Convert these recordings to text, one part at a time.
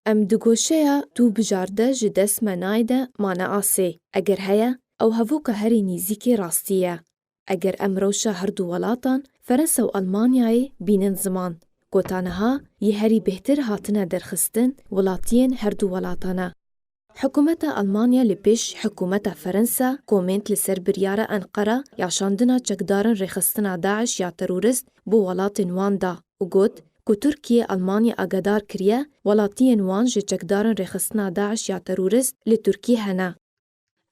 ام دگوشیا تو بجارده جدس منایده مانه آسه. اگر هیا او هفوک هری نیزیکی راستیه. اگر ام روشا هر دو ولاتان فرنسا و آلمانیای بینن زمان. گوتانها یه هری بهتر هاتنه درخستن ولاتین هر دو ولاتانه. حکومت آلمانیا لپیش حکومت فرنسا کومنت لسر بریار انقره یاشاندنا چکدارن رخستنا داعش یا تروریست بو ولاتین وان دا و گوت که ترکیه آلمانیا اگدار کریه ولاتین وان جه چکدارن رخستنا داعش یا تروریست لی ترکیه هنه.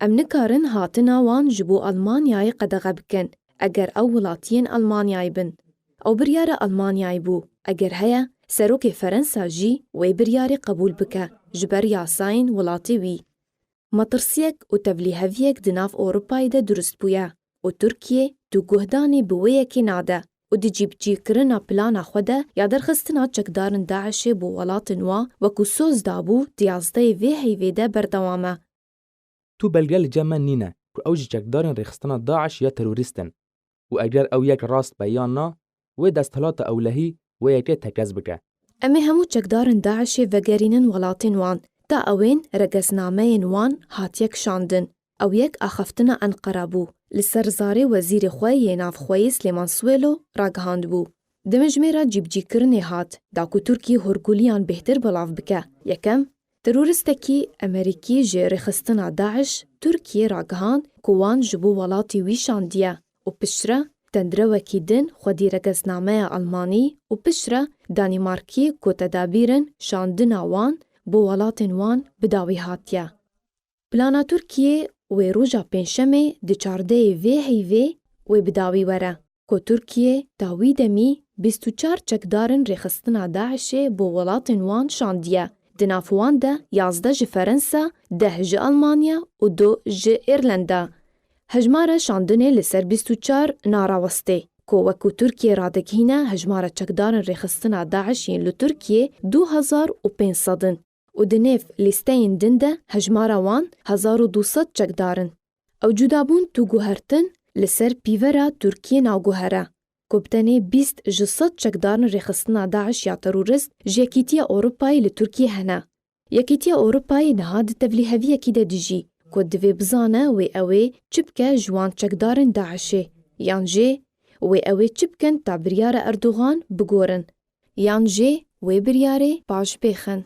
ام نکارن هاتنا وان جبو آلمانیای قدغه بکن اگر او ولاتین آلمانیای بن. او بریار آلمانیای بو اگر هیا سروک فرنسا جی وی بریاری قبول بکه جبر یاساین ولاتی وی. مطرسیک و تبلیهویک دناف اوروپای ده درست بویا و ترکیه دو گهدانی بویه که ناده و دی جیب جی کرنا پلانا خوده یا درخستنا چکدارن داعش بو ولات نوا و کسوز دابو دیازده وی هیویده بردوامه. تو بلگل جمع نینه که اوجی چکدارن رخستنا داعش یا تروریستن و اگر او یک راست بیان نا و دستهلات اولهی و یکی تکز بکه. امی همو چکدارن داعش وگرینن ولاتین وان تا اوین رگزنامه وان هات یک شاندن او یک اخفتنا انقرابو لسرزاری وزیر خواه ناف خواه سلیمان سویلو راگهاند بو. دمجمیرا جیب جی کرنی هات دا که ترکی هرگولیان بهتر بلاف بکه. یکم ترورستکی امریکی جه رخستنا داعش ترکیه راگهاند کوان جبو ولاتی وی شاندیه و پشره تندره وکیدن خودی رگزنامه آلمانی و پشره دانیمارکی که تدابیرن شاندن وان بو ولاتین وان بداوی هاتیه. پلانا ترکیه و روژا پنشمه دی چارده وی هیوی و بداوی وره که ترکیه داوی دمی 24 چکدارن رخستنا داعش بو ولاتین وان شاندیه. دنافوان ده 11 جه فرنسا، 10 جه آلمانیا و 2 جه ایرلندا. هجماره شاندنه لسر 24 ناراوسته که وکو ترکیه رادگهینه هجماره چکدارن رخستنا داعش ین لترکیه 2500 و دنیف لیستین دنده هجماره وان 1200 چکدارن. او جدابون تو گوهرتن لسر پیورا ترکیه ناگوهره. کبتنه 20 جسد چکدارن رخستنا داعش یا تروریست جیکیتیا اوروپای لترکیه هنه. یکیتیا اوروپای نهاد تبلیهویه کی ده دیجی که دوی بزانه و اوی چبکه جوان چکدارن داعشه یان جه و اوی چبکن تا بریار اردوغان بگورن یان جه و بریاره باش بخن.